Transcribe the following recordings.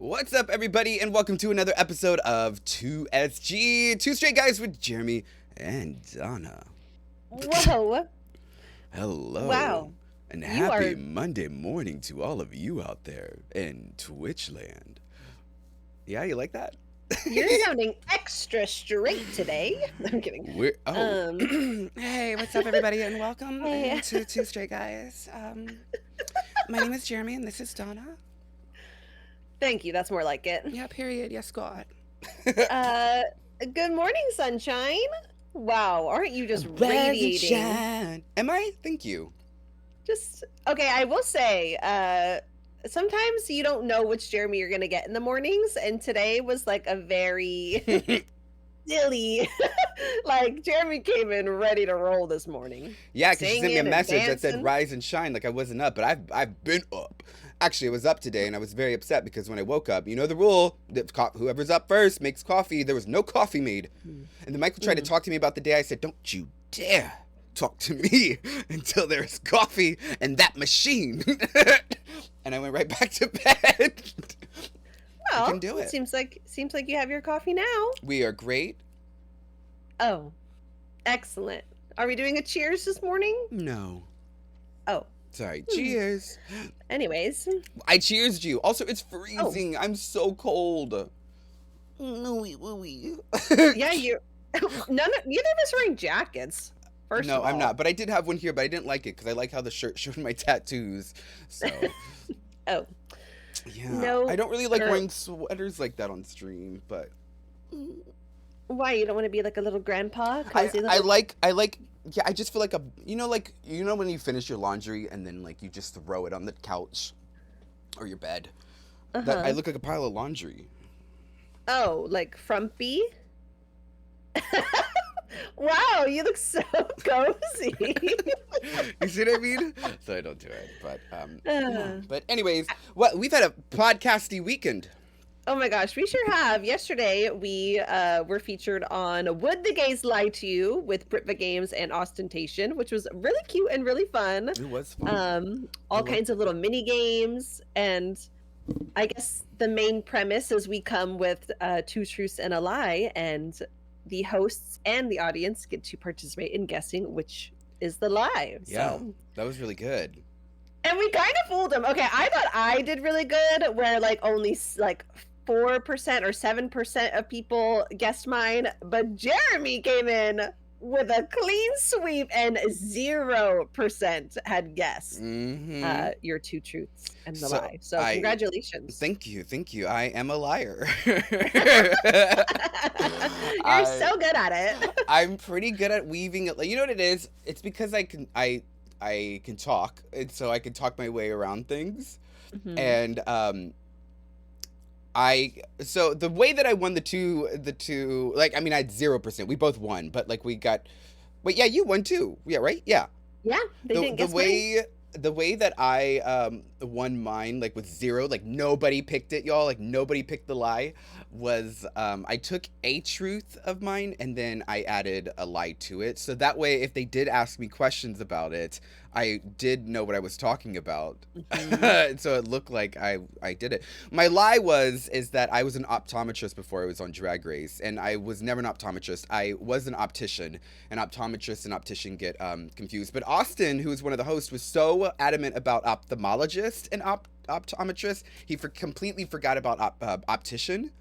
What's up, everybody, and welcome to another episode of 2SG, Two Straight Guys with Jeremy and Dawna. Whoa. Hello. Wow. And happy Monday morning to all of you out there in Twitchland. Yeah, you like that? You're sounding extra straight today. I'm kidding. Hey, what's up, everybody, and welcome Hey. to Two Straight Guys. My name is Jeremy, and this is Dawna. Thank you. That's more like it. Yeah, period. Yes, God. Good morning, sunshine. Wow, aren't you just radiating? Am I? Thank you. Just okay. I will say, sometimes you don't know which Jeremy you're gonna get in the mornings, and today was like a very silly. Like Jeremy came in ready to roll this morning. Yeah, because she sent me a Singing and message that said dancing. "Rise and shine," like I wasn't up, but I've been up. Actually, I was up today, and I was very upset because when I woke up, you know the rule: whoever's up first makes coffee. There was no coffee made, and then Michael tried to talk to me about the day. I said, "Don't you dare talk to me until there's coffee in that machine." And I went right back to bed. Well, You can do it. Seems like you have your coffee now. We are great. Oh, excellent. Are we doing a cheers this morning? No, Oh, sorry. Cheers. anyways. I cheersed you. Also, it's freezing. I'm so cold. Ooey. Yeah, neither of us are wearing jackets. First No, of all. I'm not. But I did have one here, but I didn't like it because I like how the shirt showed my tattoos. So, Oh, yeah. No, I don't really like girl. wearing sweaters like that on stream, but why you don't want to be like a little grandpa? I Cozy little... like, yeah, I just feel like you know when you finish your laundry and then like you just throw it on the couch or your bed. That I look like a pile of laundry. Oh, like frumpy? Wow, you look so cozy. You see what I mean? So I don't do it, but yeah. But anyways, we've had a podcasty weekend. Oh my gosh, we sure have. Yesterday, we were featured on Would the Gays Lie to You with Britva Games and Ostentation, which was really cute and really fun. It was fun. All kinds of little mini games, and I guess the main premise is we come with two truths and a lie, and the hosts and the audience get to participate in guessing which is the lie. Yeah, So. that was really good. And we kind of fooled them. Okay, I thought I did really good, where like only like 4% or 7% of people guessed mine, but Jeremy came in with a clean sweep and 0% had guessed your two truths and the lie. So congratulations. Thank you. I am a liar. You're so good at it. I'm pretty good at weaving it. Like, you know what it is? It's because I can talk, and so I can talk my way around things. And so the way that I won the two, like, I mean, I had 0%. We both won, but like wait, yeah, you won too. Yeah, right? Yeah. Yeah, they didn't guess mine. The way that I won mine, like with 0, like nobody picked it, y'all. Like nobody picked the lie. Was I took a truth of mine and then I added a lie to it. So that way, if they did ask me questions about it, I did know what I was talking about. So it looked like I did it. My lie is that I was an optometrist before I was on Drag Race, and I was never an optometrist. I was an optician. An optometrist and optician get confused. But Austin, who was one of the hosts, was so adamant about ophthalmologist and optometrist, he completely forgot about optician.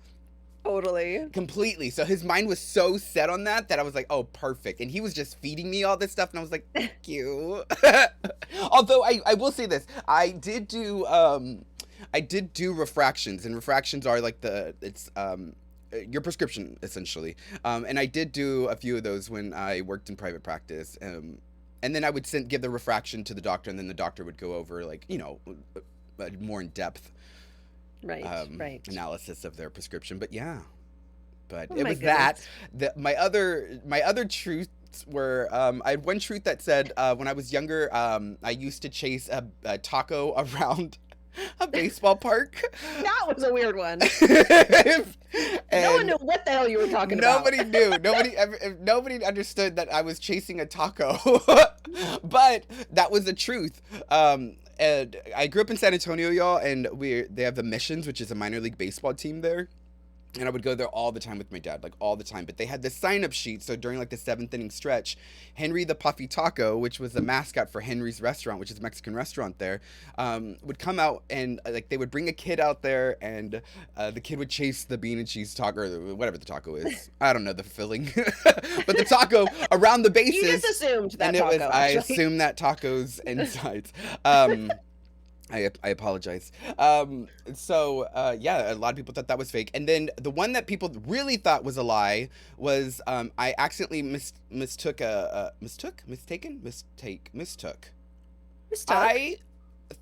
Totally. Completely. So his mind was so set on that I was like, oh, perfect. And he was just feeding me all this stuff, and I was like, thank you. Although I will say this, I did do refractions, and refractions are like your prescription essentially. And I did do a few of those when I worked in private practice. And then I would give the refraction to the doctor, and then the doctor would go over, like, you know, more in depth. Right. Analysis of their prescription. But yeah, but Oh it my was goodness. that my other truths were, I had one truth that said, when I was younger, I used to chase a taco around a baseball park. That was a weird one. And no one knew what the hell you were talking about. Nobody knew. Nobody understood that I was chasing a taco. But that was the truth. and I grew up in San Antonio, y'all, and they have the Missions, which is a minor league baseball team there. And I would go there all the time with my dad, like all the time. But they had this sign-up sheet, so during like the seventh inning stretch, Henry the Puffy Taco, which was the mascot for Henry's Restaurant, which is a Mexican restaurant there, would come out and like they would bring a kid out there, and the kid would chase the bean and cheese taco, or whatever the taco is. I don't know the filling, but the taco around the bases. You just assumed that and taco. I assumed that taco's insides. I apologize. So yeah, a lot of people thought that was fake. And then the one that people really thought was a lie was I accidentally mistook. I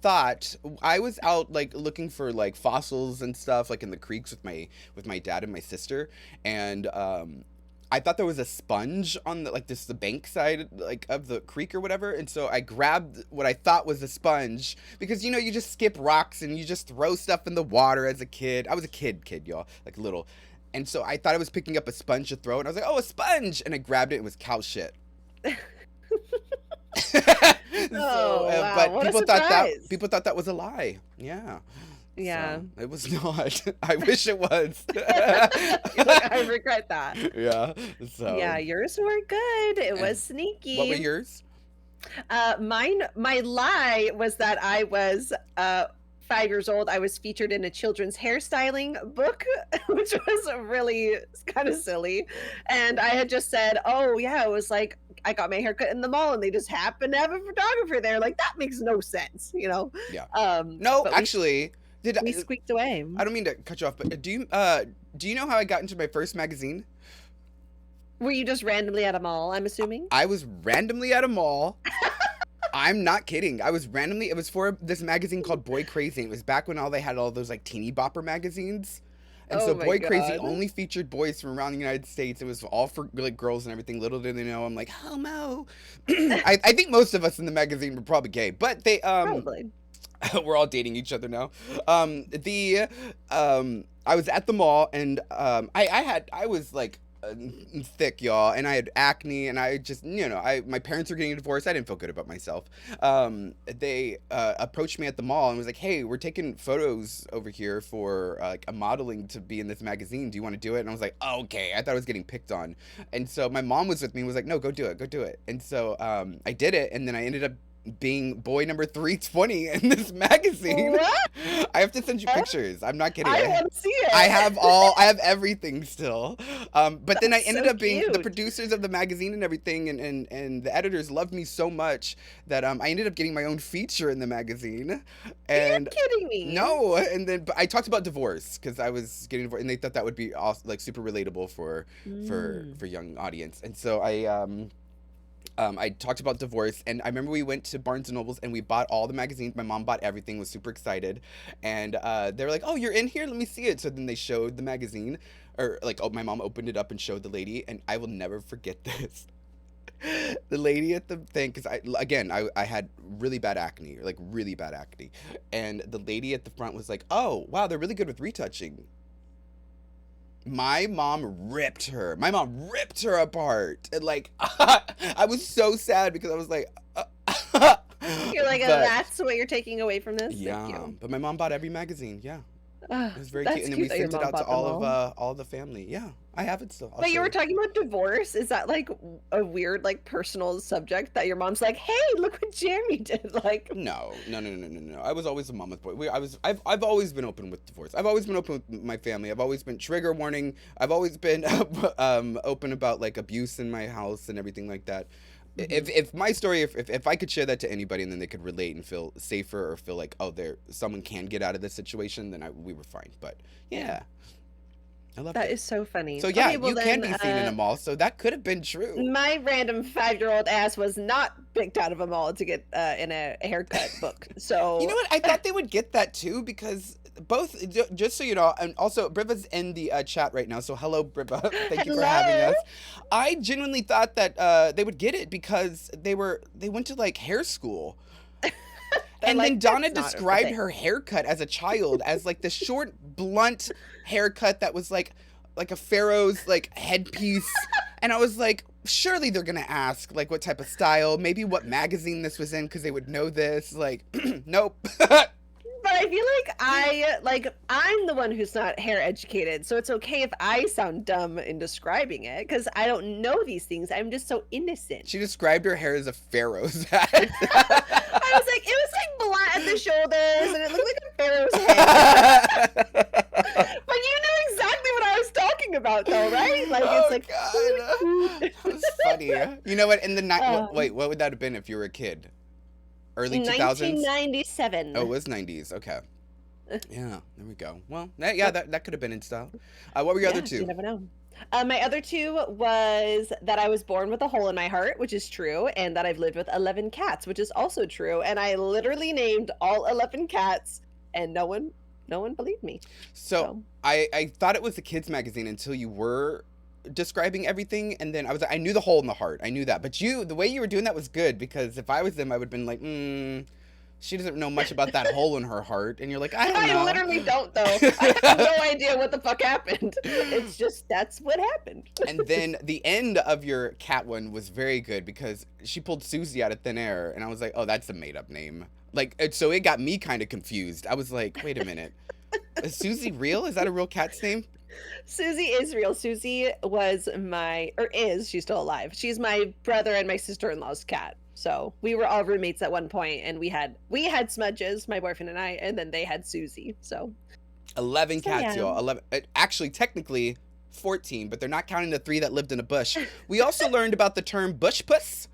thought I was out like looking for like fossils and stuff like in the creeks with my dad and my sister, and I thought there was a sponge on the bank side like of the creek or whatever, and so I grabbed what I thought was a sponge because you just skip rocks and you just throw stuff in the water as a kid. I was a kid, y'all, like little, and so I thought I was picking up a sponge to throw, and I was like, oh, a sponge, and I grabbed it. It was cow shit. Wow. But What people thought that was a lie. Yeah. Yeah. So, it was not. I wish it was. I regret that. Yeah. So. Yeah, yours were good. It was sneaky. What were yours? My lie was that I was 5 years old. I was featured in a children's hairstyling book, which was really kind of silly. And I had just said, oh yeah, it was like I got my haircut in the mall and they just happened to have a photographer there. Like that makes no sense, Yeah. No, actually, we squeaked away. I don't mean to cut you off, but do you know how I got into my first magazine? Were you just randomly at a mall, I'm assuming? I was randomly at a mall. I'm not kidding. It was for this magazine called Boy Crazy. It was back when they had all those like teeny bopper magazines. And so Boy Crazy only featured boys from around the United States. It was all for like girls and everything. Little did they know I'm like, homo. I think most of us in the magazine were probably gay, but they Probably. we're all dating each other now. I was at the mall and I was like thick, y'all, and I had acne, and I just my parents were getting a divorce. I didn't feel good about myself. They approached me at the mall and was like, hey, we're taking photos over here for like a modeling to be in this magazine. Do you want to do it? And I was like, oh, okay. I thought I was getting picked on, and so my mom was with me and was like, no, go do it. And so I did it, and then I ended up being boy number 320 in this magazine. What? I have to send you pictures. I'm not kidding. I want to see it. I have everything still. But then I ended up being the producers of the magazine and everything, and the editors loved me so much that I ended up getting my own feature in the magazine. And you're kidding me. No, and then but I talked about divorce because I was getting divorced, and they thought that would be like super relatable for young audience. And so I talked about divorce, and I remember we went to Barnes and Nobles and we bought all the magazines. My mom bought everything, was super excited, and they were like, "Oh, you're in here? Let me see it." So then they showed the magazine, or like, my mom opened it up and showed the lady, and I will never forget this. The lady at the thing, because I had really bad acne, and the lady at the front was like, "Oh, wow, they're really good with retouching." My mom ripped her apart, and like I was so sad because I was like you're like, that's what you're taking away from this. Yeah. Thank you. But my mom bought every magazine. Yeah, it was very cute, and then we sent it out to all the family. Yeah, I have it still. But you were talking about divorce. Is that like a weird like personal subject that your mom's like, hey, look what Jaremi did? Like, no. I was always a mama's boy. I've always been open with divorce. I've always been open with my family. I've always been, trigger warning, I've always been open about like abuse in my house and everything like that. If my story, if I could share that to anybody and then they could relate and feel safer or feel like, oh, someone can get out of this situation, then we were fine. But yeah. I love that. Is so funny. So yeah, you can be seen in a mall, so that could have been true. My random 5-year-old ass was not picked out of a mall to get in a haircut book. So you know what? I thought they would get that too, because both, just so you know, and also Briva's in the chat right now. So hello, Briva. Thank you for having us. I genuinely thought that they would get it because they went to like hair school. And like, then Dawna described her haircut as a child as like the short, blunt haircut that was like a pharaoh's like headpiece, And I was like, surely they're gonna ask like what type of style, maybe what magazine this was in, because they would know this. Like, nope. But I feel I'm the one who's not hair educated, so it's okay if I sound dumb in describing it because I don't know these things. I'm just so innocent. She described her hair as a pharaoh's hat. I was like, it was like black at the shoulders, and it looked like a pharaoh's head. But you know exactly what I was talking about, though, right? Like, it's like, God. That was funny. You know what? In the wait, what would that have been if you were a kid? Early 2000s? 1997. Oh, it was 90s. Okay. Yeah, there we go. Well, yeah, that could have been in style. What were your other two? You never know. My other two was that I was born with a hole in my heart, which is true, and that I've lived with 11 cats, which is also true. And I literally named all 11 cats, and no one believed me. So I thought it was a kids magazine until you were describing everything, and then I knew the hole in the heart. I knew that. But the way you were doing that was good, because if I was them, I would have been like, she doesn't know much about that hole in her heart. And you're like, I don't know. I literally don't, though. I have no idea what the fuck happened. It's just, that's what happened. And then the end of your cat one was very good, because she pulled Susie out of thin air, and I was like, oh, that's a made-up name. Like, so it got me kind of confused. I was like, wait a minute. Is Susie real? Is that a real cat's name? Susie is real. Susie was she's still alive. She's my brother and my sister-in-law's cat. So we were all roommates at one point, and we had Smudges, my boyfriend and I, and then they had Susie. So 11 cats, y'all. 11. Actually, technically 14, but they're not counting the 3 that lived in a bush. We also learned about the term bush puss,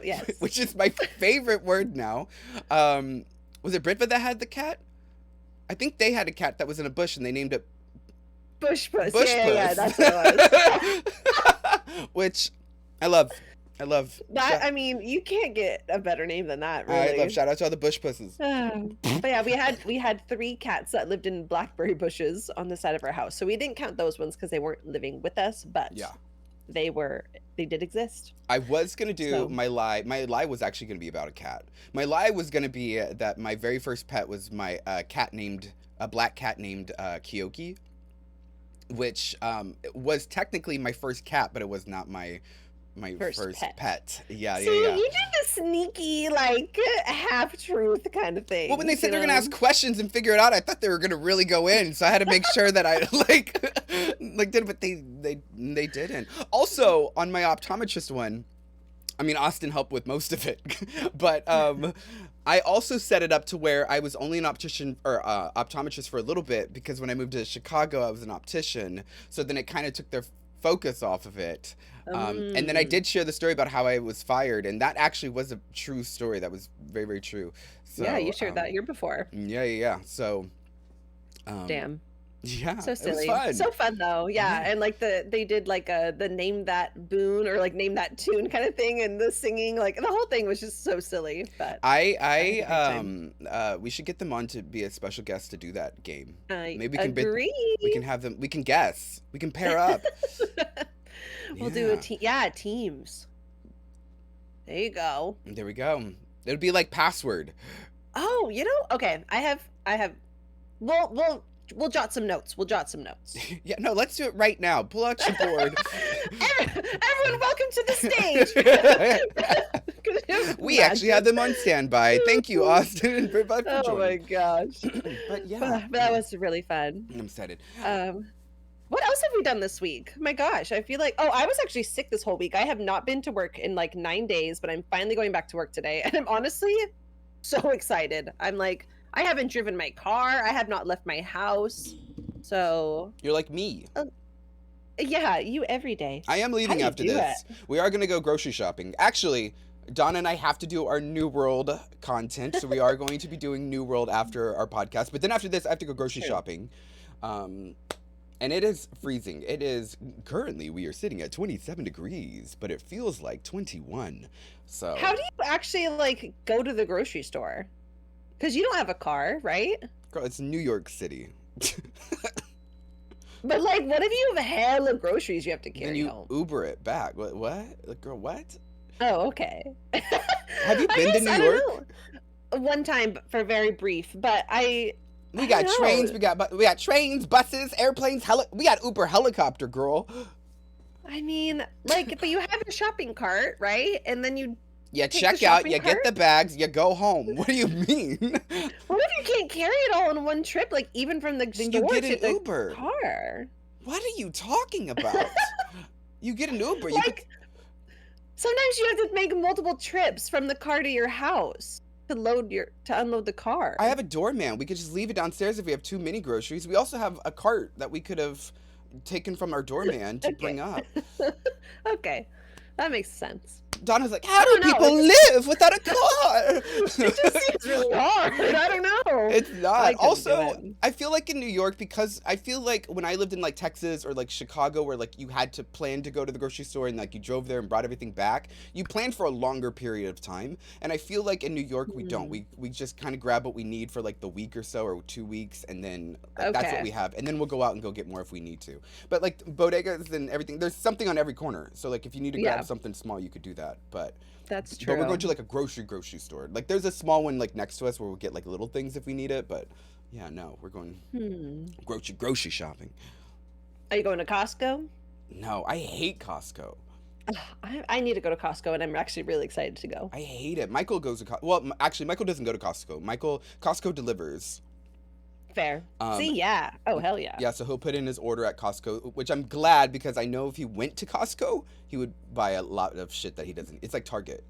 yes, which is my favorite word now. Was it Britva that had the cat? I think they had a cat that was in a bush, and they named it Bush Puss. Bush Puss. Yeah, that's what it was. Which I love. That, I mean, you can't get a better name than that, really. I love. Shout out to all the bush pusses. But yeah, we had 3 cats that lived in blackberry bushes on the side of our house. So we didn't count those ones because they weren't living with us, but yeah, they did exist. I was gonna do my lie. My lie was actually gonna be about a cat. My lie was gonna be that my very first pet was my black cat named Kyoki, which was technically my first cat, but it was not my first pet. Yeah. See, you did the sneaky, like, half-truth kind of thing. Well, when they said they're going to ask questions and figure it out, I thought they were going to really go in. So I had to make sure that I, did, but they didn't. Also, on my optometrist one, I mean, Austin helped with most of it. But I also set it up to where I was only an optician or optometrist for a little bit, because when I moved to Chicago, I was an optician. So then it kind of took their focus off of it. And then I did share the story about how I was fired, and that actually was a true story. That was very, very true. So, yeah, you shared that year before. Yeah. So, damn. Yeah, so silly. It was fun. So fun though. Yeah, and like they did like the name that boon or like name that tune kind of thing, and the singing, like the whole thing was just so silly. But we should get them on to be a special guest to do that game. Maybe we can agree. We can have them. We can guess. We can pair up. We'll do a team. Yeah, teams. There you go. There we go. It'll be like password. Oh, okay. I have. We'll jot some notes. Yeah, no, let's do it right now. Pull out your board. Everyone, welcome to the stage. We actually have them on standby. Thank you, Austin and Brit, for joining. Oh my gosh. But yeah. But that was really fun. I'm excited. What else have we done this week? My gosh, I feel like, I was actually sick this whole week. I have not been to work in like 9 days, but I'm finally going back to work today. And I'm honestly so excited. I'm like, I haven't driven my car. I have not left my house. So you're like me. Yeah, you every day. I am leaving after this. We are going to go grocery shopping. Actually, Dawna and I have to do our New World content. So we are going to be doing New World after our podcast. But then after this, I have to go grocery shopping. And it is freezing. It is currently, we are sitting at 27 degrees, but it feels like 21. So how do you actually like go to the grocery store? Because you don't have a car, right? Girl, it's New York City. But like, what if you have a hell of groceries you have to carry and you home? Uber it back. What? Girl, what? Oh, okay. Have you been to New York? One time, for very brief, but we got trains, we got trains, buses, airplanes, we got Uber helicopter, girl. I mean, like, but you have your shopping cart, right? And then you You take the check out, you shopping get cart. the bags, you go home. What do you mean? What if you can't carry it all in one trip, like even from the Then you store get to an the Uber. car? What are you talking about? You get an Uber. You could. Like, sometimes you have to make multiple trips from the car to your house to unload the car. I have a doorman. We could just leave it downstairs if we have too many groceries. We also have a cart that we could have taken from our doorman to bring up. Okay, that makes sense. Donna's like, how do don't know, people live without a car? It just seems really hard. I don't know. It's not. I couldn't do Also, it. I feel like in New York, because I feel like when I lived in like Texas or like Chicago, where like you had to plan to go to the grocery store and like you drove there and brought everything back, you planned for a longer period of time. And I feel like in New York we don't. We just kind of grab what we need for like the week or so or 2 weeks, and then like, that's what Okay. we have. And then we'll go out and go get more if we need to. But like bodegas and everything, there's something on every corner. So like if you need to grab Yeah. something small, you could do that. But That's true. we're going to like a grocery store. Like there's a small one like next to us where we'll get like little things if we need it. But yeah, no, we're going grocery shopping. Are you going to Costco? No, I hate Costco. Ugh, I need to go to Costco, and I'm actually really excited to go. I hate it. Michael goes to well, actually, Michael doesn't go to Costco. Costco delivers. Fair. See, yeah. Oh, hell yeah. Yeah, so he'll put in his order at Costco, which I'm glad because I know if he went to Costco, he would buy a lot of shit that he doesn't. It's like Target.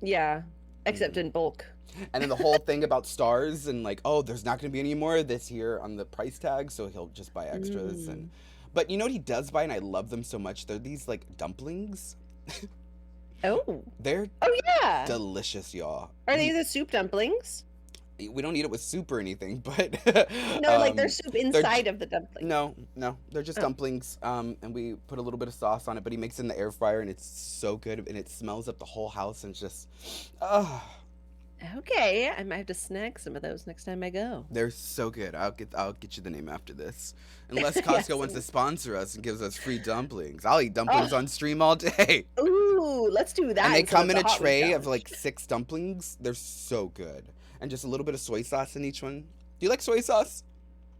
Yeah. Except in bulk. And then the whole thing about stars and like, oh, there's not going to be any more this year on the price tag, so he'll just buy extras. And but you know what he does buy, and I love them so much. They're these like dumplings. Oh. They're Oh, yeah. delicious, y'all. Are they the soup dumplings? We don't eat it with soup or anything, but No, like there's soup inside of the dumpling. no, they're just dumplings. And we put a little bit of sauce on it, but he makes it in the air fryer, and it's so good, and it smells up the whole house, and just, Okay, I might have to snag some of those next time I go. they're so good. I'll get you the name after this, unless Costco wants to sponsor us and gives us free dumplings. I'll eat dumplings on stream all day. Ooh, let's do that. And they instead come of in the a Hot Wing tray of challenge. like 6 dumplings. They're so good, and just a little bit of soy sauce in each one. Do you like soy sauce?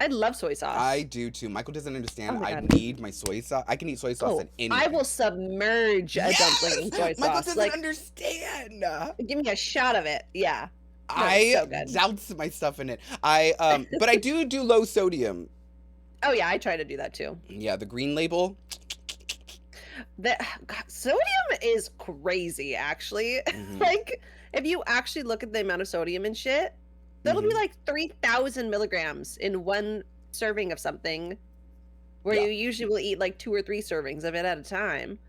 I love soy sauce. I do too. Michael doesn't understand. Oh my I God. need my soy sauce. I can eat soy sauce in anything. I will submerge a dumpling in soy Michael sauce. doesn't Like, understand. give me a shot of it. Yeah. No, it's I so good. douse my stuff in it. But I do low sodium. Oh yeah, I try to do that too. Yeah, the green label. The sodium is crazy, actually. Mhm. Like, if you actually look at the amount of sodium and shit, that'll be Mhm. like 3,000 milligrams in one serving of something, where Yeah. you usually will eat like 2 or 3 servings of it at a time.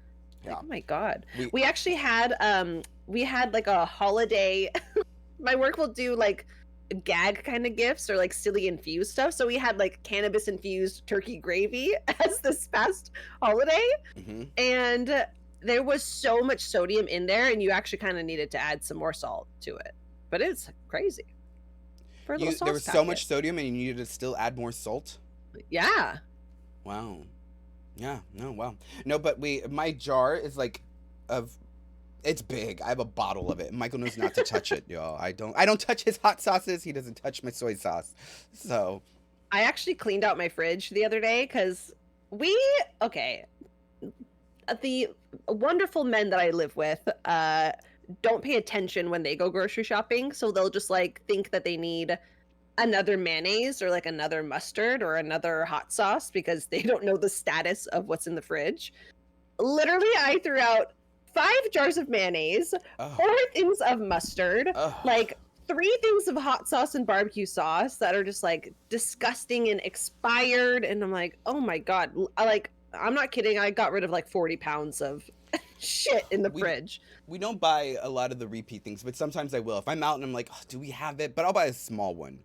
Like, Yeah. oh my god. We- We actually had like a holiday. My work will do like gag kind of gifts or like silly infused stuff. So we had like cannabis infused turkey gravy as this past holiday. Mhm. And there was so much sodium in there, and you actually kind of needed to add some more salt to it. But it's crazy. For a little sauce There was so packet. much sodium, and you needed to still add more salt. Yeah. Wow. Yeah. No. Wow. No, but my jar is like of. It's big. I have a bottle of it. Michael knows not to touch it, y'all. I don't touch his hot sauces. He doesn't touch my soy sauce. So I actually cleaned out my fridge the other day because okay, the wonderful men that I live with don't pay attention when they go grocery shopping, so they'll just like think that they need another mayonnaise or like another mustard or another hot sauce because they don't know the status of what's in the fridge. Literally, I threw out 5 jars of mayonnaise, 4 things of mustard, like 3 things of hot sauce and barbecue sauce that are just like disgusting and expired. And I'm like, oh my god, I'm not kidding. I got rid of like 40 pounds of shit in the fridge. We don't buy a lot of the repeat things, but sometimes I will. If I'm out and I'm like, oh, do we have it? But I'll buy a small one.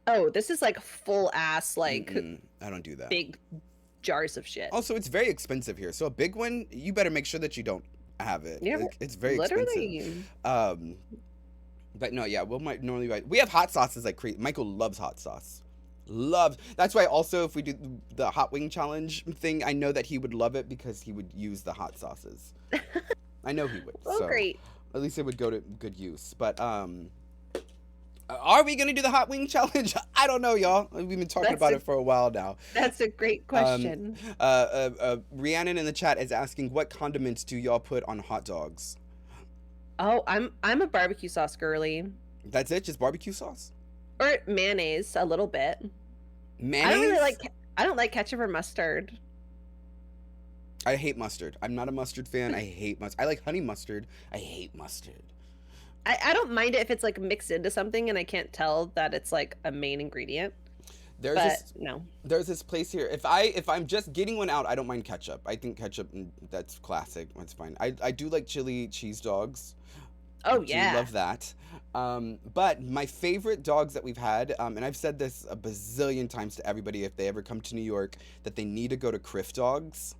Oh, this is like full ass, like I don't do that. big jars of shit. Also, it's very expensive here. So a big one, you better make sure that you don't have it. Yeah, It's very literally. expensive. But no, yeah, might normally buy. We have hot sauces like crazy. Michael loves hot sauce. That's why also if we do the hot wing challenge thing, I know that he would love it because he would use the hot sauces. I know he would. Oh, so great. at least it would go to good use. But Are we gonna do the hot wing challenge? I don't know, y'all. We've been talking about it for a while now. That's a great question. Rhiannon in the chat is asking, what condiments do y'all put on hot dogs? Oh, I'm a barbecue sauce girly. That's it, just barbecue sauce? Or mayonnaise, a little bit. Mayonnaise? I don't like ketchup or mustard. I hate mustard. I'm not a mustard fan. I hate mustard. I like honey mustard. I hate mustard. I don't mind it if it's like mixed into something and I can't tell that it's like a main ingredient. No. There's this place here. If I'm just getting one out, I don't mind ketchup. I think ketchup, that's classic. That's fine. I do like chili cheese dogs. Oh yeah. I do love that. But my favorite dogs that we've had, and I've said this a bazillion times to everybody if they ever come to New York, that they need to go to Criff Dogs.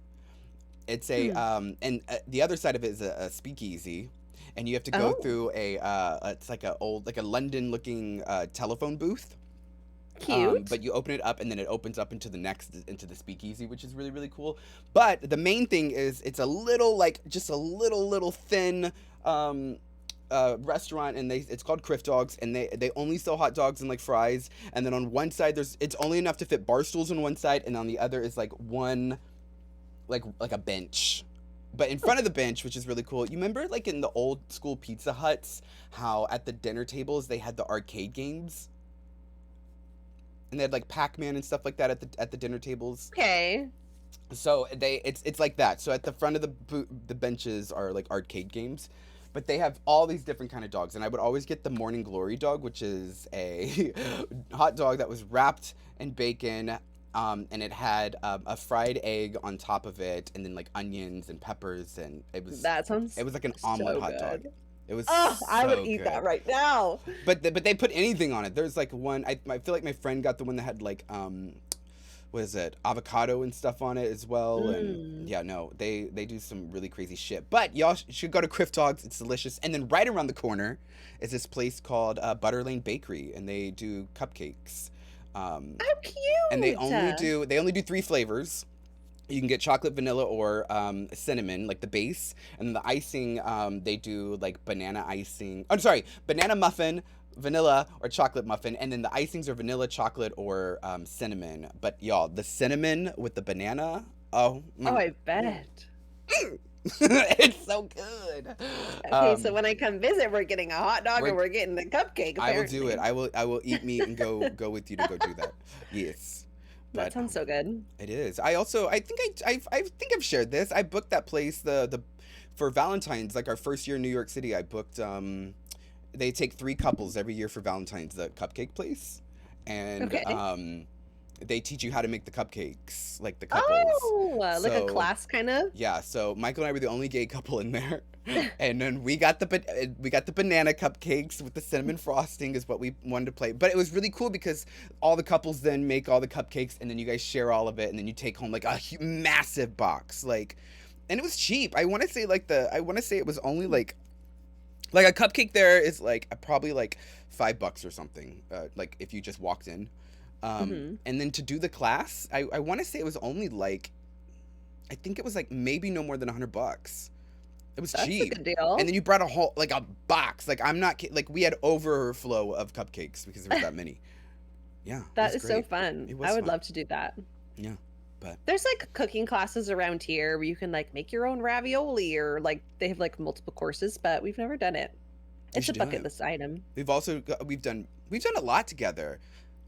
It's a and the other side of it is a speakeasy. And you have to go through it's like a London looking telephone booth. Cute. But you open it up and then it opens up into the speakeasy, which is really, really cool. But the main thing is it's a little just a little thin restaurant, and it's called Criff Dogs, and they only sell hot dogs and like fries. And then on one side it's only enough to fit bar stools on one side, and on the other is like one like a bench. But in front of the bench, which is really cool, you remember like in the old school Pizza Huts, how at the dinner tables they had the arcade games? And they had like Pac-Man and stuff like that at the dinner tables. Okay. So it's like that. So at the front of the benches are like arcade games, but they have all these different kind of dogs. And I would always get the Morning Glory dog, which is a hot dog that was wrapped in bacon. And it had a fried egg on top of it, and then like onions and peppers, and it was like an omelet hot dog. It was I would eat that right now. But they put anything on it. There's like one, I feel like my friend got the one that had like what is it, avocado and stuff on it as well. And yeah, no, they do some really crazy shit. But y'all should go to Criff Dogs. It's delicious. And then right around the corner is this place called Butter Lane Bakery, and they do cupcakes. How cute! And they only do 3 flavors. You can get chocolate, vanilla, or cinnamon, like the base. And then the icing, they do like banana icing. I'm sorry, banana muffin, vanilla, or chocolate muffin. And then the icings are vanilla, chocolate, or cinnamon. But y'all, the cinnamon with the banana, I bet. It's so good. Okay, so when I come visit, we're getting a hot dog and we're getting the cupcake. Apparently. I will do it. I will eat meat and go with you to go do that. Yes. But, that sounds so good. It is. I think I've shared this. I booked that place for Valentine's, like our first year in New York City. I booked they take 3 couples every year for Valentine's, the cupcake place. And they teach you how to make the cupcakes, like the couples. Oh, like a class kind of? Yeah, so Michael and I were the only gay couple in there. And then we got the banana cupcakes with the cinnamon frosting is what we wanted to play. But it was really cool because all the couples then make all the cupcakes, and then you guys share all of it, and then you take home like a massive box. Like, and it was cheap. I want to say it was only like a cupcake there is like probably like $5 or something. Like if you just walked in. And then to do the class, I want to say it was only like, I think it was like maybe no more than $100. It was cheap. That's a good deal. And then you brought a box. Like I'm not like we had overflow of cupcakes because there was that many. Yeah, that is so fun. I would love to do that. Yeah, but there's like cooking classes around here where you can like make your own ravioli, or like they have like multiple courses, but we've never done it. It's a bucket list item. We've done a lot together.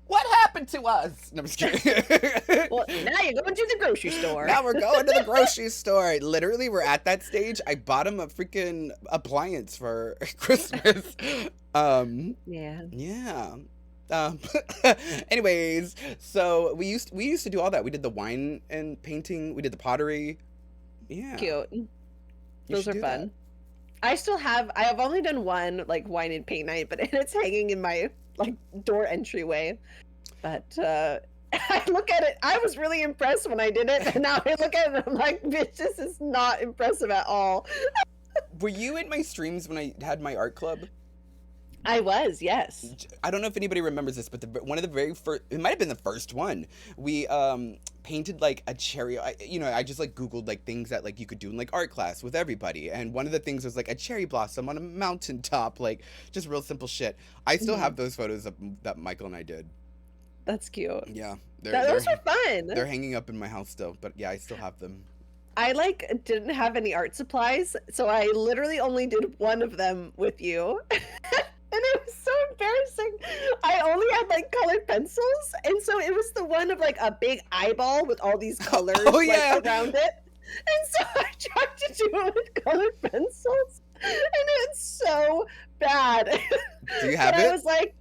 What happened to us? No, I'm just kidding. Well, now you're going to the grocery store. Now we're going to the grocery store. Literally, we're at that stage. I bought him a freaking appliance for Christmas. Yeah. Anyways, so we used to do all that. We did the wine and painting. We did the pottery. Yeah. Cute. Those are fun. That. I have only done one like wine and paint night, but it's hanging in my like door entryway. But I look at it, I was really impressed when I did it, and now I look at it and I'm like, bitch, this is not impressive at all. Were you in my streams when I had my art club? I was, yes. I don't know if anybody remembers this, but one of the very first, it might have been the first one. We painted like a cherry. I just like Googled like things that like you could do in like art class with everybody, and one of the things was like a cherry blossom on a mountaintop, like just real simple shit. I still have those photos that Michael and I did. That's cute. Yeah, Those were fun. They're hanging up in my house still, but yeah, I still have them. I like didn't have any art supplies, so I literally only did one of them with you. And it was so embarrassing. I only had like colored pencils, and so it was the one of like a big eyeball with all these colors like, around it. And so I tried to do it with colored pencils, and it's so bad. Do you have it? I was like,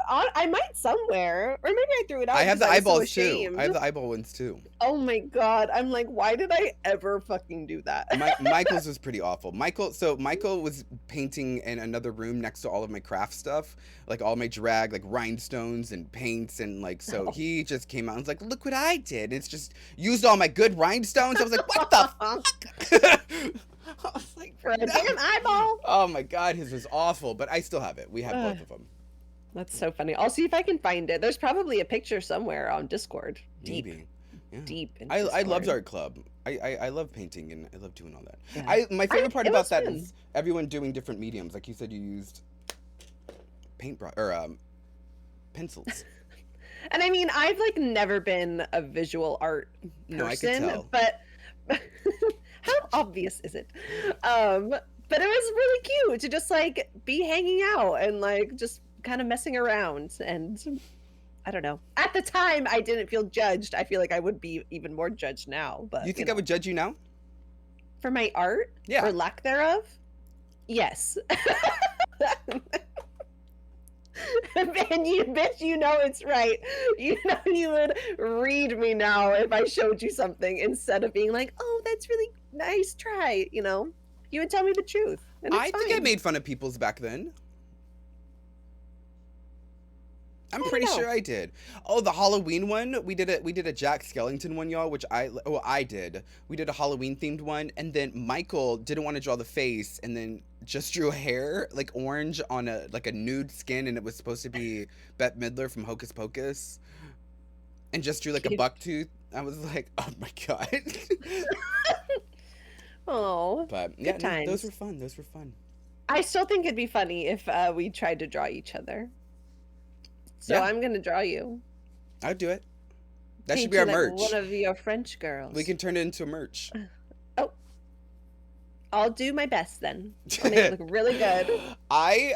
I might somewhere, or maybe I threw it out. I have the I eyeballs too. I have the eyeball ones too. Oh my god! I'm like, why did I ever fucking do that? Michael's was pretty awful. Michael was painting in another room next to all of my craft stuff, like all my drag, like rhinestones and paints, and like so he just came out and was like, "Look what I did!" It's just used all my good rhinestones. I was like, "What the fuck?" I was like, for a damn eyeball. Oh my god, his was awful, but I still have it. We have both of them. That's so funny. I'll see if I can find it. There's probably a picture somewhere on Discord. Maybe. Yeah. Deep. I loved art club. I love painting and I love doing all that. Yeah. My favorite part about that is everyone doing different mediums. Like you said, you used paintbrush or pencils. And I mean, I've like never been a visual art person, no, I could tell. But how obvious is it? But it was really cute to just like be hanging out and like just kind of messing around, and I don't know. At the time, I didn't feel judged. I feel like I would be even more judged now. But you think I would judge you now for my art, or lack thereof? Yes. And you bitch, you know it's right. You know you would read me now if I showed you something instead of being like, "Oh, that's really nice. Try." You know, you would tell me the truth. And I think I made fun of people's back then. I'm pretty sure I did. Oh, the Halloween one, we did a Jack Skellington one, y'all, which I did. We did a Halloween themed one, and then Michael didn't want to draw the face, and then just drew hair like orange on a nude skin, and it was supposed to be Bette Midler from Hocus Pocus, and just drew like a buck tooth. I was like, oh my god. Oh, but yeah, no, those were fun. Those were fun. I still think it'd be funny if we tried to draw each other. So I'm gonna draw you. I'd do it. That should be our merch. One of your French girls. We can turn it into merch. Oh, I'll do my best then. I'll make it look really good. I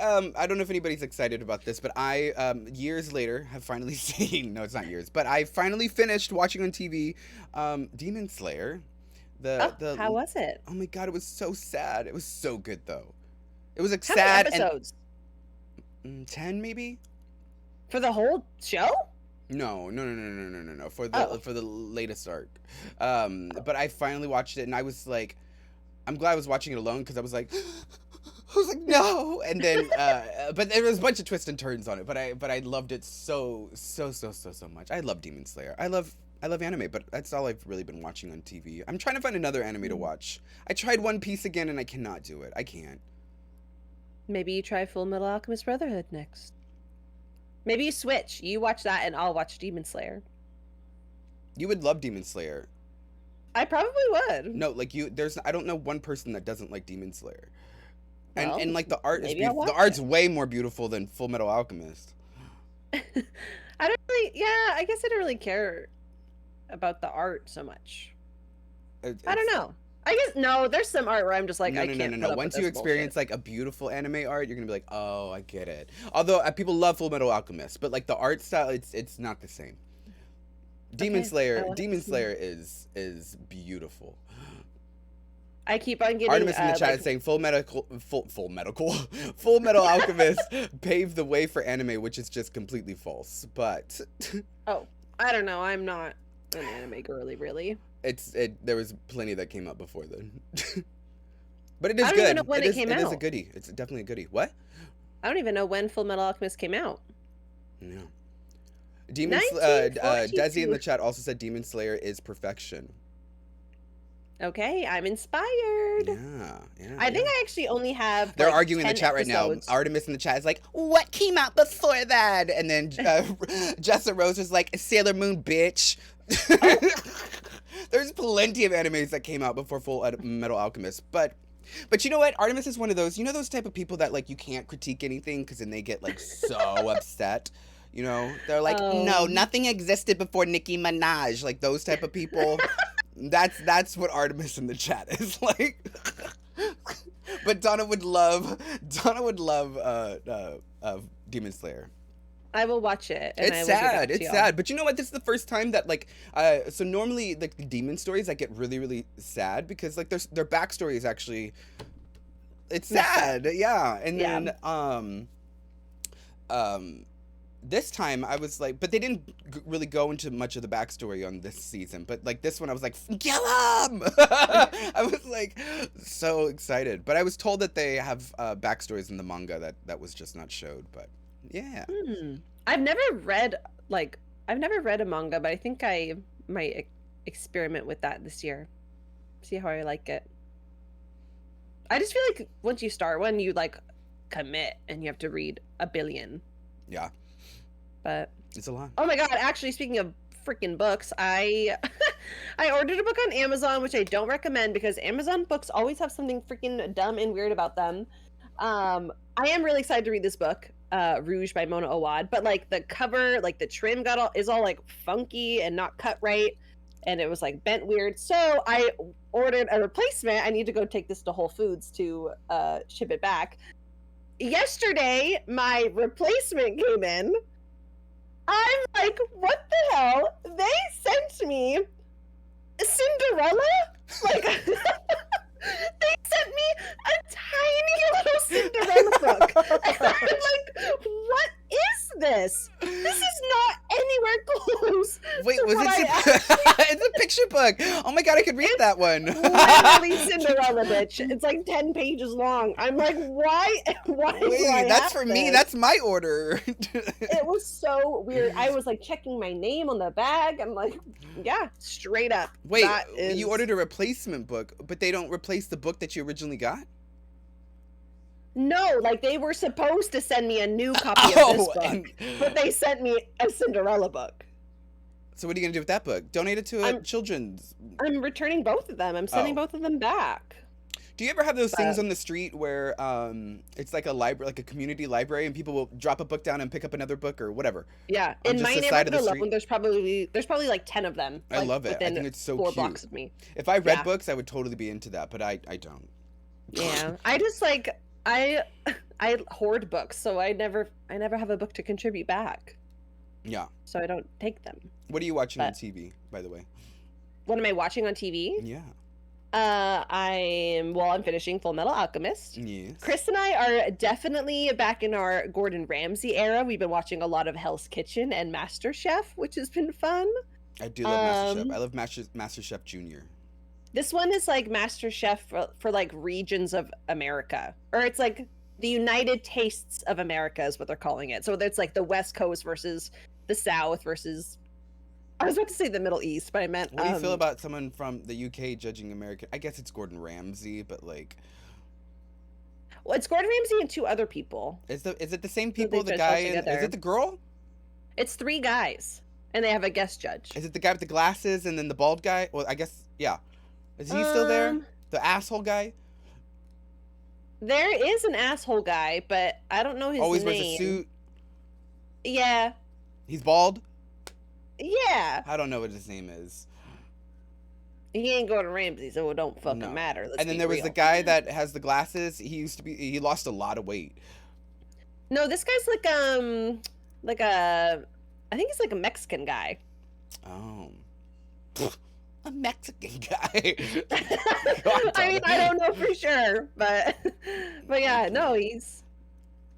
don't know if anybody's excited about this, but I years later have finally seen. No, it's not years, but I finally finished watching on TV, Demon Slayer. How was it? Oh my god, it was so sad. It was so good though. It was like How sad. many episodes? 10 maybe. For the whole show? No. For the latest arc. But I finally watched it, and I was like, I'm glad I was watching it alone because I was like, no. And then, but there was a bunch of twists and turns on it. But I loved it so much. I love Demon Slayer. I love anime, but that's all I've really been watching on TV. I'm trying to find another anime to watch. I tried One Piece again, and I cannot do it. I can't. Maybe you try Full Metal Alchemist Brotherhood next. Maybe you switch. You watch that and I'll watch Demon Slayer. You would love Demon Slayer. I probably would. No, like I don't know one person that doesn't like Demon Slayer. Well, and like the art is maybe the art's way more beautiful than Full Metal Alchemist. I guess I don't really care about the art so much. I don't know. I guess no, there's some art where I'm just like, no. Once you experience like a beautiful anime art, you're gonna be like, oh, I get it. Although people love Full Metal Alchemist, but like the art style, it's not the same. Demon Slayer is beautiful. I keep on getting Artemis in the chat is saying Full Metal Alchemist paved the way for anime, which is just completely false. But oh, I don't know. I'm not an anime girly, really. There was plenty that came out before then. But it is good. I don't even know when it came out. It is a goodie. It's definitely a goodie. What? I don't even know when Full Metal Alchemist came out. No. Desi in the chat also said Demon Slayer is perfection. Okay, I'm inspired. Yeah, yeah, I yeah. think I actually only have They're like arguing in the 10 chat right now. episodes. Artemis in the chat is like, "What came out before that?" And then Jessa Rose is like, "Sailor Moon, bitch." Oh, There's plenty of animes that came out before Full Metal Alchemist, but you know what? Artemis is one of those. You know those type of people that like you can't critique anything because then they get like so upset. You know, they're like, "No, um, nothing existed before Nicki Minaj." Like those type of people. That's what Artemis in the chat is like. But Donna would love Demon Slayer. I will watch it and It's I will get back sad. to It's y'all. sad. But you know what? This is the first time that like so normally like the demon stories I get really really sad because like their backstory is actually it's Messed up. sad. Yeah. And Yeah. then um this time I was like, but they didn't really go into much of the backstory on this season. But like this one, I was like, kill him! I was like so excited. But I was told that they have backstories in the manga that was just not showed. But yeah, Hmm. I've never read I've never read a manga, but I think I might experiment with that this year. See how I like it. I just feel like once you start one, you like commit and you have to read a billion. yeah, But it's a lot. oh my god, actually speaking of freaking books, I I ordered a book on Amazon, which I don't recommend because Amazon books always have something freaking dumb and weird about them. I am really excited to read this book, Rouge by Mona Awad, but like the cover, like the trim is all like funky and not cut right, and it was like bent weird. So I ordered a replacement. I need to go take this to Whole Foods to ship it back. Yesterday, my replacement came in. I'm like, what the hell? They sent me Cinderella? Like, they sent me a tiny little Cinderella book. And I'm like, what is this? This is not anywhere close. Wait, to was what it? I It's a picture book. Oh my god, I could read that one. literally Cinderella, bitch. It's like 10 pages long. I'm like, why? Why do I Wait, that's have for me. this? That's my order. It was so weird. I was like checking my name on the bag. I'm like, yeah, straight up. Wait, that is... you ordered a replacement book, but they don't replace the book that you originally got? No, like they were supposed to send me a new copy of this book, but they sent me a Cinderella book. So what are you gonna do with that book? Donate it to a children's. I'm returning both of them. I'm sending both of them back. Do you ever have those things on the street where it's like a library, like a community library, and people will drop a book down and pick up another book or whatever? Yeah, on in just my the side of neighborhood the alone, street? there's probably like 10 of them. I like, love it. I within think it's so 4 cute. blocks of me. If I read Yeah. books, I would totally be into that, but I don't. Yeah, I just like I hoard books, so I never have a book to contribute back, Yeah. so I don't take them. What are you watching on But- TV, by the way? What am I watching on TV? Yeah. I'm finishing Full Metal Alchemist. Yes. Chris and I are definitely back in our Gordon Ramsay era. We've been watching a lot of Hell's Kitchen and MasterChef, which has been fun. I do love MasterChef. I love MasterChef Junior. This one is like MasterChef for like regions of America, or it's like the United Tastes of America is what they're calling it. So it's like the West Coast versus the South versus, I was about to say the Middle East, but I meant. What do you feel about someone from the UK judging American? I guess it's Gordon Ramsay, but like, Well, it's Gordon Ramsay and 2 other people. is it the same they people? The judge guy, those is together. it the girl? It's 3 guys, and they have a guest judge. Is it the guy with the glasses and then the bald guy? Well, I guess yeah. Is he still there? The asshole guy? There is an asshole guy, but I don't know his Always name. wears a suit. Yeah. He's bald. Yeah. I don't know what his name is. He ain't Gordon Ramsay, so it don't fucking No. matter. Let's And then be there was the real. guy that has the glasses. He lost a lot of weight. No, this guy's like a, I think he's like a Mexican guy. Oh. A Mexican guy. I mean, I don't know for sure, but yeah, no, he's.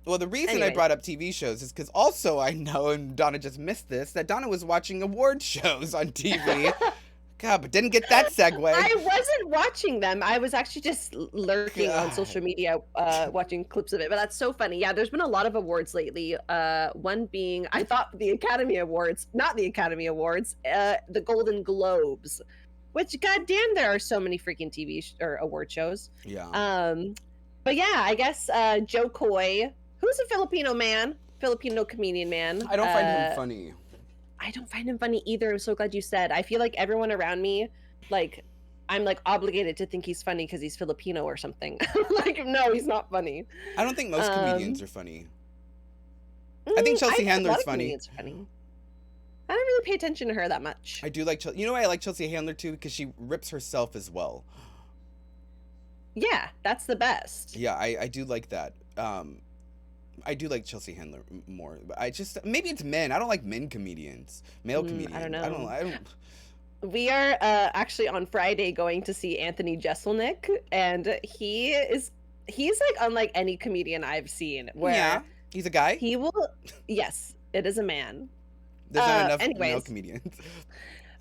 Well, the reason I Anyways. brought up TV shows is because also I know, and Donna just missed this, that Donna was watching award shows on TV. God, but didn't get that segue. I wasn't watching them. I was actually just lurking on God. social media, watching clips of it. But that's so funny. Yeah, there's been a lot of awards lately. One being, I thought the Academy Awards, not the Academy Awards, the Golden Globes, which goddamn, there are so many freaking or award shows. Yeah. But yeah, I guess Joe Coy, who's a Filipino comedian man. I don't find him funny. I don't find him funny either. I'm so glad you said. I feel like everyone around me, like, I'm like obligated to think he's funny because he's Filipino or something. Like, no, he's not funny. I don't think most comedians are funny. I think Chelsea Handler's funny. I don't really pay attention to her that much. I do like Chelsea. You know why I like Chelsea Handler too? Because she rips herself as well. Yeah, that's the best. Yeah, I do like that. I do like Chelsea Handler more. But I just, maybe it's men. I don't like men comedians. Male comedians. I don't know. I don't. We are actually on Friday going to see Anthony Jeselnik, and he's like unlike any comedian I've seen. Where yeah, he's a guy. He will. Yes, it is a man. There's not enough male comedians.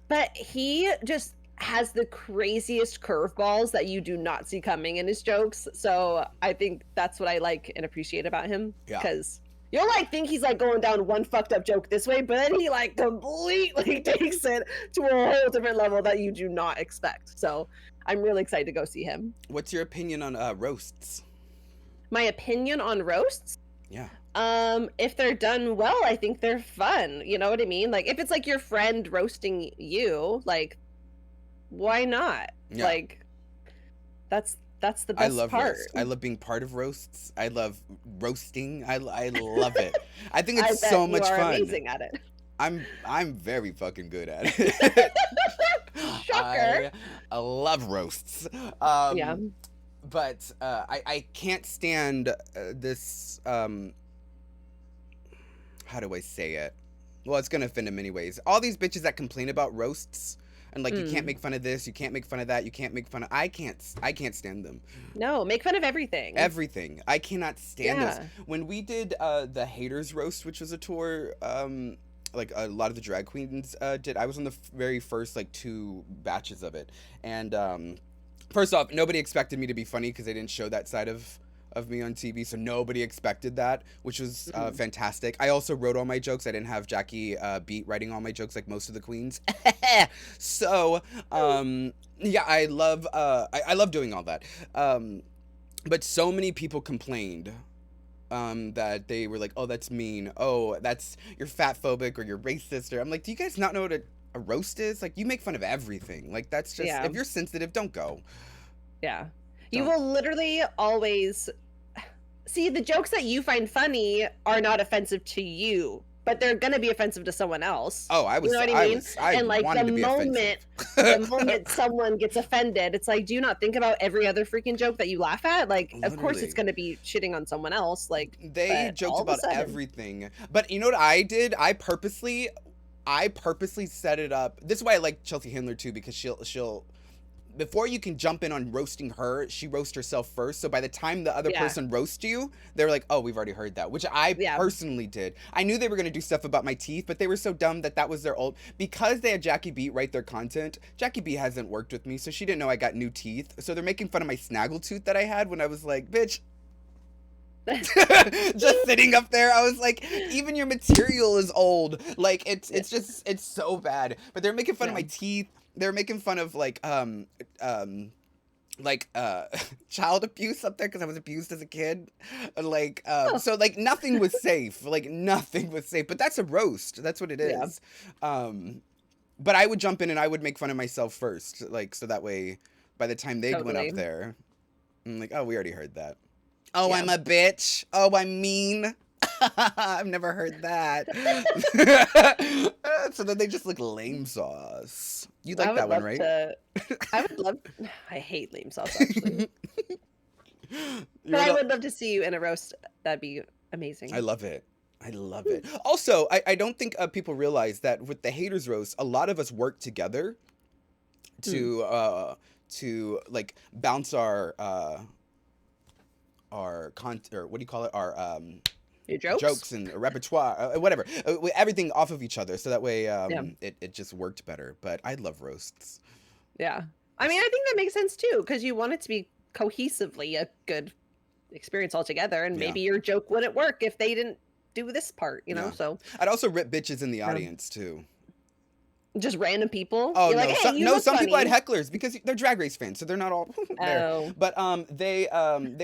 But he just has the craziest curveballs that you do not see coming in his jokes. So I think that's what I like and appreciate about him. Yeah. Because you'll like think he's like going down one fucked up joke this way, but then he like completely takes it to a whole different level that you do not expect. So I'm really excited to go see him. What's your opinion on roasts? My opinion on roasts? Yeah. If they're done well, I think they're fun. You know what I mean? Like if it's like your friend roasting you, like why not? Yeah. Like that's the best I love part. roast. I love being part of roasts. I love roasting. I love it. I think it's I bet so much you are fun. amazing at it. I'm very fucking good at it. Shocker. I love roasts. Yeah. But I can't stand this. How do I say it? Well, it's gonna offend him anyways. All these bitches that complain about roasts and like you can't make fun of this, you can't make fun of that, you can't make fun of. I can't stand them. No, make fun of everything. Everything. I cannot stand this. When we did the Haters Roast, which was a tour, like a lot of the drag queens did. I was on the very first like 2 batches of it, and first off, nobody expected me to be funny because they didn't show that side of me on TV, so nobody expected that, which was fantastic. I also wrote all my jokes. I didn't have Jackie Beat writing all my jokes like most of the queens. So yeah, I love doing all that. But so many people complained that they were like, oh, that's mean, oh, that's, you're fat phobic or you're racist, or I'm like, do you guys not know what a roast is? Like, you make fun of everything. Like, that's just, if you're sensitive, don't go. Yeah. You will literally always see the jokes that you find funny are not offensive to you, but they're gonna be offensive to someone else. Oh, I was, you know what I mean? And like the moment someone gets offended, it's like, do you not think about every other freaking joke that you laugh at? Like, Literally. Of course it's gonna be shitting on someone else. Like they joked about everything. But you know what I did? I purposely set it up. This is why I like Chelsea Handler too, because she'll before you can jump in on roasting her, she roasts herself first. So by the time the other person roasts you, they're like, oh, we've already heard that, which I personally did. I knew they were going to do stuff about my teeth, but they were so dumb that was their old, because they had Jackie B write their content. Jackie B hasn't worked with me, so she didn't know I got new teeth. So they're making fun of my snaggletooth that I had when I was like, bitch. Just sitting up there, I was like, even your material is old. Like it's so bad. But they're making fun of my teeth. They're making fun of like child abuse up there because I was abused as a kid. Like so like nothing was safe. Like nothing was safe. But that's a roast. That's what it is. But I would jump in and I would make fun of myself first. Like so that way by the time they went up there, I'm like, oh, we already heard that. Oh, I'm a bitch. Oh, I'm mean. I've never heard that. So then they just look lame sauce. You like that one, right? I would love. I hate lame sauce actually. But I would love to see you in a roast. That'd be amazing. I love it. I love it. Also, I don't think people realize that with the Haters Roast, a lot of us work together to like bounce our content, or what do you call it? Our jokes and repertoire, whatever, everything off of each other, so that way it just worked better. But I love roasts. Yeah, I mean, I think that makes sense too, because you want it to be cohesively a good experience altogether, and maybe your joke wouldn't work if they didn't do this part, you know. So I'd also rip bitches in the audience too. Just random people? Oh You're no, like, hey, you no. look Some people had funny. hecklers because they're Drag Race fans, so they're not all there. Oh, But they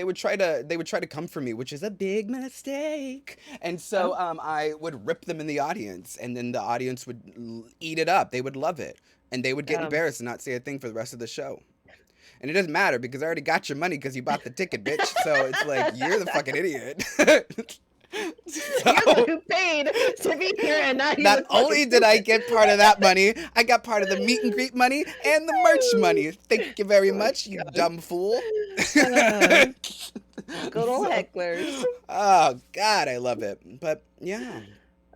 would try to come for me, which is a big mistake. And so oh, I would rip them in the audience, and then the audience would eat it up. They would love it, and they would get um. embarrassed and not say a thing for the rest of the show. And it doesn't matter because I already got your money because you bought the ticket, bitch. So it's like you're the fucking idiot. You're the one So who paid to be here, and now you not look fucking only did I stupid. get part of that money, I got part of the meet and greet money and the merch money. Thank you very Oh my much, you god. dumb fool. Uh, good old So- hecklers. oh God, I love it. But yeah,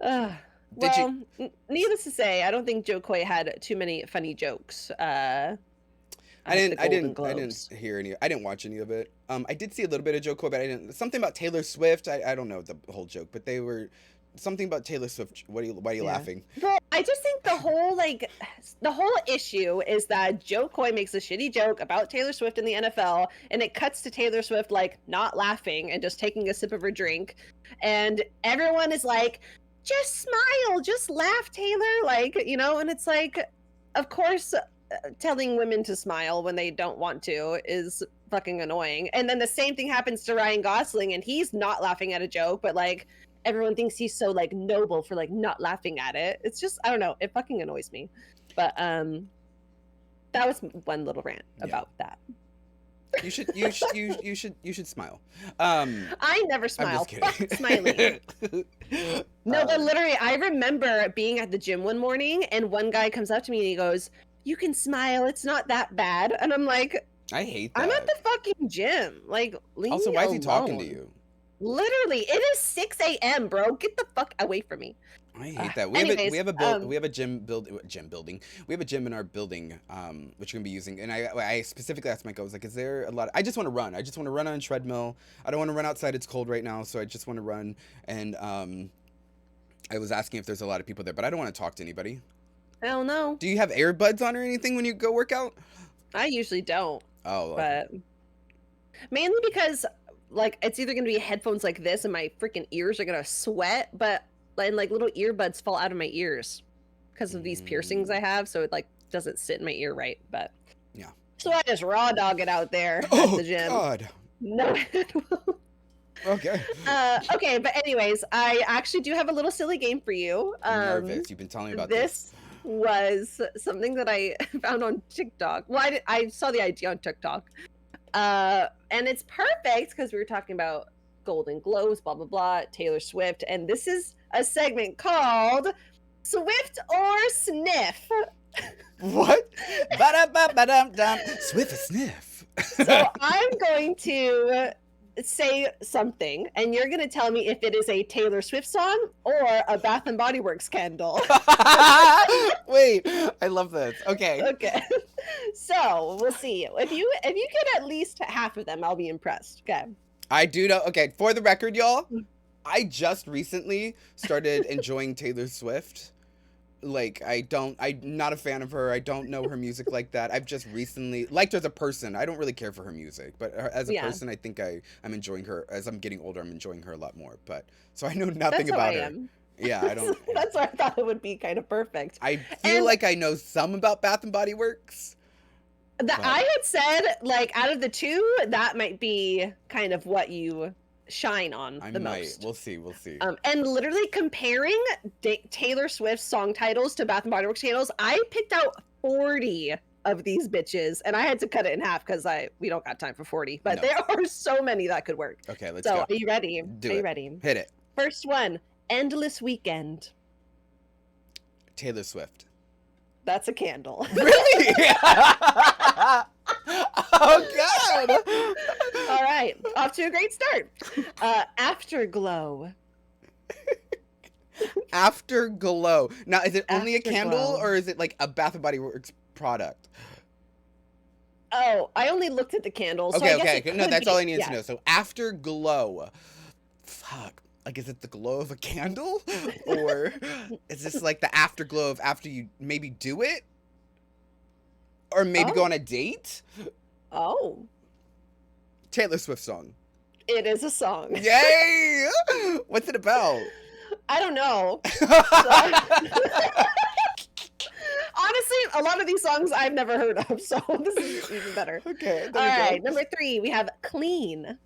Uh, did you? well, needless to say, I don't think Joe Coy had too many funny jokes. I At the didn't. I Golden didn't. I didn't Globes. hear any. I didn't watch any of it. I did see a little bit of Joe Coy, but I didn't. Something about Taylor Swift. I don't know the whole joke, but they were something about Taylor Swift. Why are you Yeah. laughing? Well, I just think the whole issue is that Joe Coy makes a shitty joke about Taylor Swift in the NFL, and it cuts to Taylor Swift like not laughing and just taking a sip of her drink, and everyone is like, "Just smile, just laugh, Taylor," like, and it's like, of course, telling women to smile when they don't want to is fucking annoying. And then the same thing happens to Ryan Gosling, and he's not laughing at a joke, but like everyone thinks he's so like noble for like not laughing at it. It's just, I don't know, it fucking annoys me. But that was one little rant Yeah. about that. You should smile. I never I'm smile. just Fuck kidding. smiling. No, but Um, literally, I remember being at the gym one morning, and one guy comes up to me and he goes, "You can smile. It's not that bad." And I'm like, I hate I'm at that. the fucking gym. Like, leave Also, me why is he talking to alone. you? Literally, it is 6 a.m., bro. Get the fuck away from me. I hate that. Anyways, We have a gym building. We have a gym in our building, which we're gonna be using. And I specifically asked Mike. I was like, "Is there a lot?" I just want to run. I just want to run on a treadmill. I don't want to run outside. It's cold right now, so I just want to run. And I was asking if there's a lot of people there, but I don't want to talk to anybody. hell no. Do you have earbuds on or anything when you go work out? I usually don't, Oh, but mainly because like it's either gonna be headphones like this, and my freaking ears are gonna sweat, but and like little earbuds fall out of my ears because of these piercings I have, so it like doesn't sit in my ear right. But Yeah. so I just raw dog it out there at oh the gym. God. No. Okay. Okay, but anyways, I actually do have a little silly game for you. I'm nervous. You've been telling me about this. This was something that I found on TikTok. Well, I saw the idea on TikTok. And it's perfect because we were talking about Golden Globes, blah, blah, blah, Taylor Swift. And this is a segment called Swift or Sniff. What? Ba-da-ba-ba-dum-dum. Swift or sniff. So I'm going to say something, and you're going to tell me if it is a Taylor Swift song or a Bath and Body Works candle. Wait, I love this. Okay. Okay. So we'll see. If you get at least half of them, I'll be impressed. Okay. I do know. Okay, for the record, y'all, I just recently started enjoying Taylor Swift. Like, I'm not a fan of her. I don't know her music like that. I've just recently liked her as a person. I don't really care for her music, but as a Yeah. person, I think I'm enjoying her. As I'm getting older, I'm enjoying her a lot more. But so I know nothing That's how about I her. am. Yeah, I don't. That's why I thought it would be kind of perfect. I feel And- like I know some about Bath and Body Works. That But- I had said, like, out of the two, that might be kind of what you shine on I the might. most. We'll see. We'll see. And literally comparing Taylor Swift song titles to Bath and Body Works channels, I picked out 40 of these bitches, and I had to cut it in half because we don't got time for 40. But No. there are so many that could work. Okay, let's So go. are you ready? Do Are you it. ready? Hit it. First one, Endless Weekend. Taylor Swift. That's a candle. Really? Oh God! All right, off to a great start. Afterglow. Afterglow. Now, is it only a candle Afterglow. or is it like a Bath and Body Works product? Oh, I only looked at the candles. So Okay, I guess okay. it No, could that's be- all I need yeah. to know. So Afterglow. Fuck. Like, is it the glow of a candle, or is this like the afterglow of after you maybe do it, or maybe go Oh. on a date? Oh, Taylor Swift song. it is a song. Yay! What's it about? I don't know. honestly, a lot of these songs I've never heard of, so this is even better. Okay, All there we right, go. number 3, we have Clean.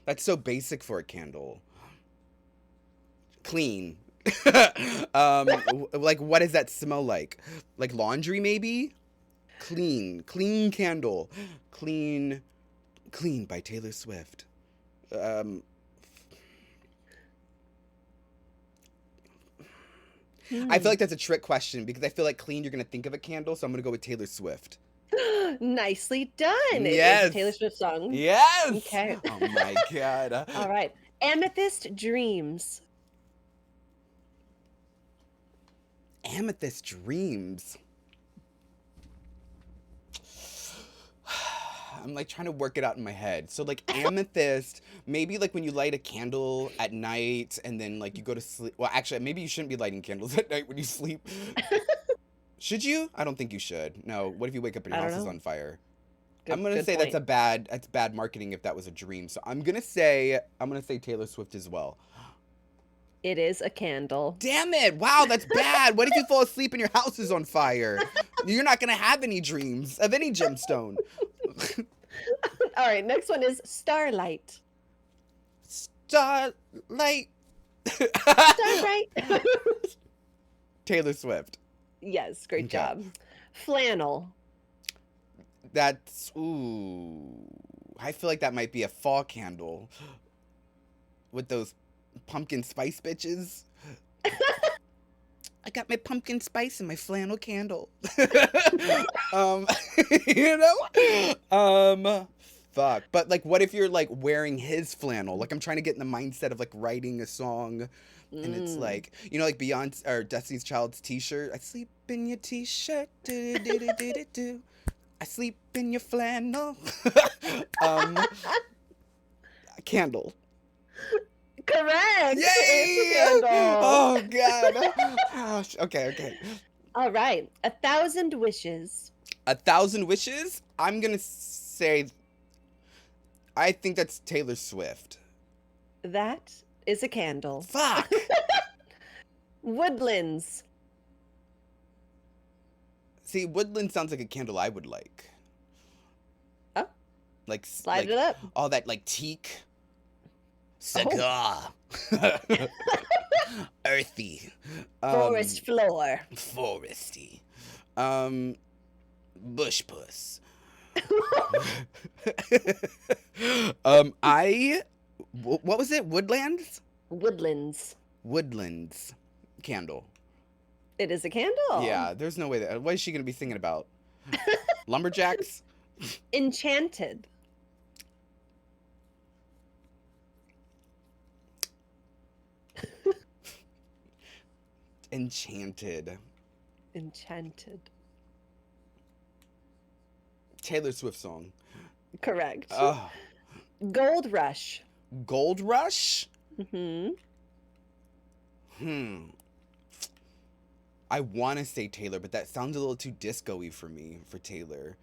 That's so basic for a candle. Clean. Like, what does that smell like? Like laundry, maybe? Clean candle. Clean by Taylor Swift. I feel like that's a trick question because I feel like clean, you're gonna think of a candle, so I'm gonna go with Taylor Swift. Nicely done. It is a Yes. Taylor Swift song. Yes. Okay. Oh my god. All right. Amethyst Dreams. Amethyst Dreams. I'm like trying to work it out in my head. So like amethyst, maybe like when you light a candle at night and then like you go to sleep. Well, actually, maybe you shouldn't be lighting candles at night when you sleep. Should you? I don't think you should. No. What if you wake up and your house is on fire? I'm gonna say point. that's bad marketing if that was a dream. So I'm gonna say Taylor Swift as well. It is a candle. Damn it! Wow, that's bad. What if you fall asleep and your house is on fire? You're not gonna have any dreams of any gemstone. All right, next one is Starlight. Starlight. Starlight. Taylor Swift. Yes, great Okay. job. Flannel. That's I feel like that might be a fall candle with those pumpkin spice bitches. I got my pumpkin spice and my flannel candle. You know? Fuck. But like what if you're like wearing his flannel? Like I'm trying to get in the mindset of like writing a song and it's like, you know, like Beyonce or Destiny's Child's t-shirt. I sleep in your t-shirt. Do. I sleep in your flannel. Candle. Correct. Yay! It's a candle. Oh god. Gosh. Okay. All right. 1,000 Wishes. 1,000 Wishes? I'm gonna say I think that's Taylor Swift. That is a candle. Fuck. Woodlands. See, Woodland sounds like a candle I would like. Oh. Like Slide it up. all that like teak. Cigar. Earthy. Forest floor. Foresty. Bush puss. What was it? Woodlands? Woodlands. Candle. It is a candle. Yeah, there's no way that. What is she gonna be singing about? Lumberjacks? Enchanted. Enchanted. Taylor Swift song. Correct. Oh. Gold Rush. Gold Rush? I want to say Taylor, but that sounds a little too disco-y for me, for Taylor.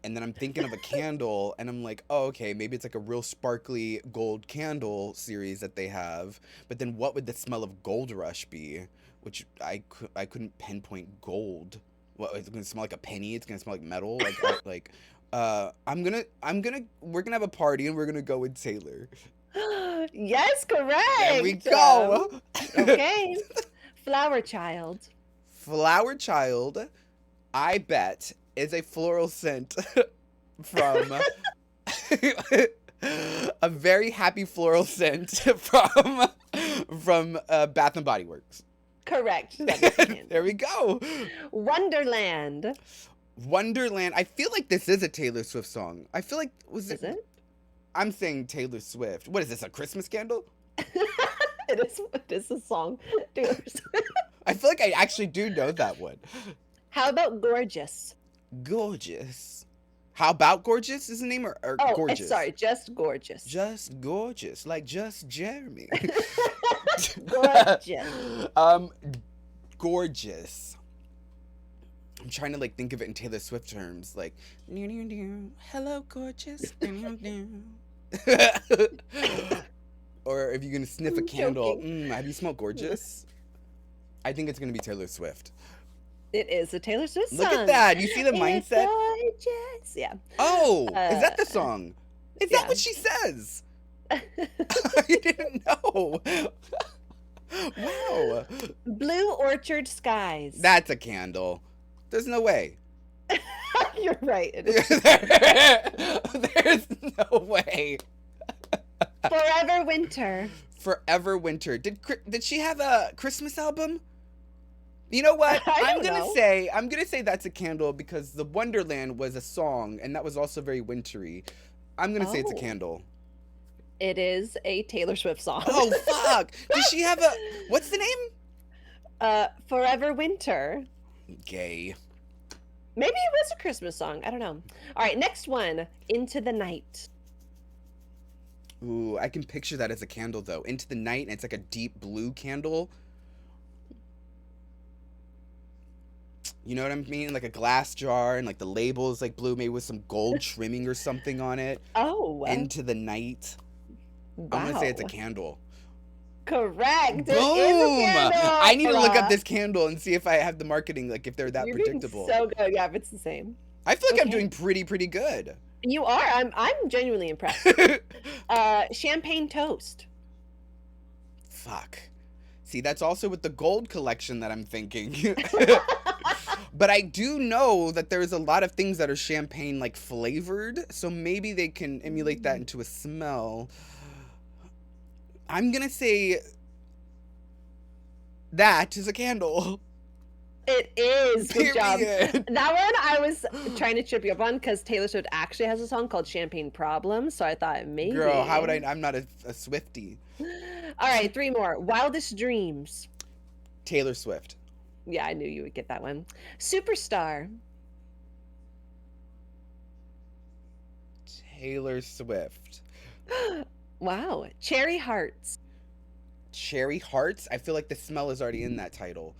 And then I'm thinking of a candle, and I'm like, oh, okay, maybe it's like a real sparkly gold candle series that they have. But then what would the smell of Gold Rush be? Which I couldn't pinpoint gold. What, it's gonna smell like a penny? It's gonna smell like metal? We're gonna have a party, and we're gonna go with Taylor. Yes, correct. There we go. Okay. Flower Child. Flower Child, I bet, is a floral scent from a very happy floral scent from Bath and Body Works. Correct. There we go. Wonderland. Wonderland. I feel like this is a Taylor Swift song. I feel like Is it? I'm saying Taylor Swift. What is this? A Christmas candle? It is a song. Taylor Swift. I feel like I actually do know that one. How about Gorgeous? Gorgeous. How about Gorgeous is the name or Gorgeous? Sorry, just Gorgeous. Just Gorgeous, like just Jeremy. Gorgeous. Gorgeous. I'm trying to like think of it in Taylor Swift terms, like hello gorgeous. Or if you're gonna sniff a candle, have you smelled Gorgeous? I think it's gonna be Taylor Swift. It is a Taylor Swift song. Look at that. You see the It's mindset? gorgeous. Yeah. Oh, is that the song? Is that yeah. what she says? I didn't know. Wow. Blue Orchard Skies. That's a candle. There's no way. You're right. It is. There's no way. Forever Winter. Forever Winter. Did she have a Christmas album? You know what? I'm gonna say that's a candle because the Wonderland was a song and that was also very wintry. I'm gonna say it's a candle. It is a Taylor Swift song. Oh fuck! Does she have a what's the name? Forever Winter. Gay. Maybe it was a Christmas song. I don't know. All right, next one. Into the Night. Ooh, I can picture that as a candle though. Into the Night, and it's like a deep blue candle. You know what I mean? Like a glass jar, and like the label is like blue, maybe with some gold trimming or something on it. Oh. Into the Night. Wow. I'm gonna say it's a candle. Correct. Boom! I need to look up this candle and see if I have the marketing, like if they're that predictable. So good. Yeah, if it's the same. I feel like I'm doing pretty good. You are. I'm genuinely impressed. Champagne Toast. Fuck. See, that's also with the gold collection that I'm thinking. But I do know that there's a lot of things that are champagne like flavored, so maybe they can emulate that into a smell. I'm gonna say that is a candle. It is. Good job. Period. That one I was trying to trip you up on because Taylor Swift actually has a song called Champagne Problems, so I thought maybe. Girl, how would I? I'm not a Swiftie. All right, 3 more. Wildest Dreams. Taylor Swift. Yeah, I knew you would get that one. Superstar. Taylor Swift. Wow. Cherry Hearts. Cherry Hearts? I feel like the smell is already in that title.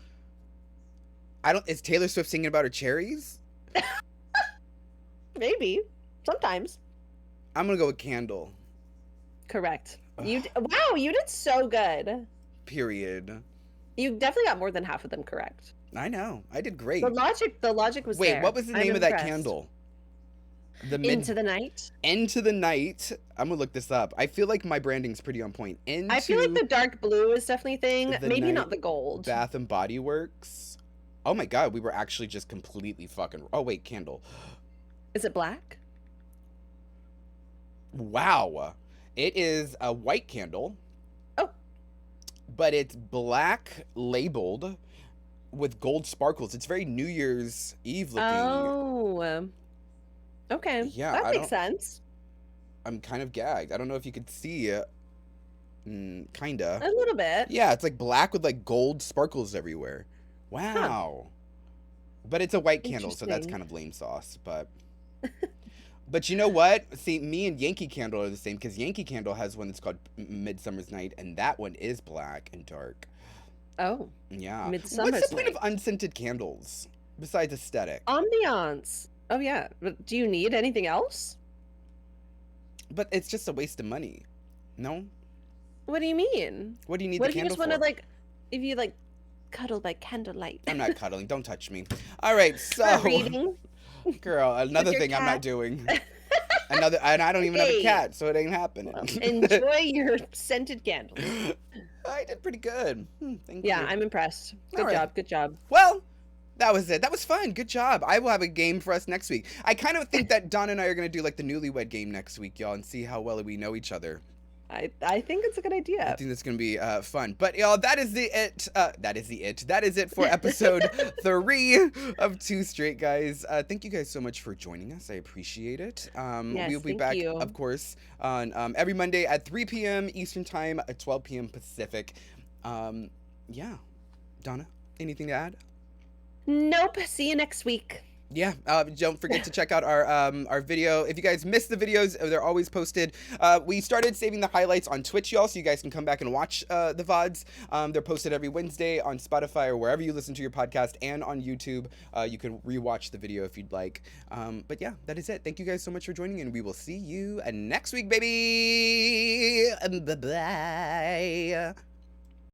Is Taylor Swift singing about her cherries? Maybe. Sometimes. I'm gonna go with Candle. Correct. Wow, you did so good. Period. You definitely got more than half of them correct. I know. I did great. The logic was there. Wait, what was the name of that candle? Into the Night. Into the Night. I'm gonna look this up. I feel like my branding's pretty on point. I feel like the dark blue is definitely a thing. Maybe not the gold. Bath and Body Works. Oh my god, we were actually just completely fucking. Oh wait, candle. Is it black? Wow. It is a white candle. Oh. But it's black labeled with gold sparkles. It's very New Year's Eve looking. Oh. Okay. Yeah, that makes sense. I'm kind of gagged. I don't know if you could see it. Kinda. A little bit. Yeah, it's like black with like gold sparkles everywhere. Wow. Huh. But it's a white candle, so that's kind of lame sauce. But you know what? See, me and Yankee Candle are the same because Yankee Candle has one that's called Midsummer's Night, and that one is black and dark. Oh. Yeah. Midsummer's What's the point Night. of unscented candles besides aesthetic? Ambiance. Oh, yeah. But do you need anything else? But it's just a waste of money. No? What do you mean? What do you need what the candle for? What if you just want to, if you, cuddle by candlelight? I'm not cuddling. Don't touch me. All right, so... reading? Girl, another thing I'm not doing. And I don't even have a cat, so it ain't happening. Well, enjoy your scented candles. I did pretty good. Thank you. Yeah, I'm impressed. Good job. Good job. Well, that was it. That was fun. Good job. I will have a game for us next week. I kind of think that Dawna and I are going to do like the newlywed game next week, y'all, and see how well we know each other. I think it's a good idea. I think that's going to be fun. But y'all, that is it. That is it for episode 3 of Two Straight Guys. Thank you guys so much for joining us. I appreciate it. Yes, we'll be back, of course, on every Monday at 3 p.m. Eastern Time, at 12 p.m. Pacific. Yeah. Dawna, anything to add? Nope. See you next week. Yeah, don't forget to check out our video. If you guys missed the videos, they're always posted. We started saving the highlights on Twitch, y'all, so you guys can come back and watch the VODs. They're posted every Wednesday on Spotify or wherever you listen to your podcast, and on YouTube. You can rewatch the video if you'd like. But yeah, that is it. Thank you guys so much for joining, and we will see you next week, baby. Bye-bye.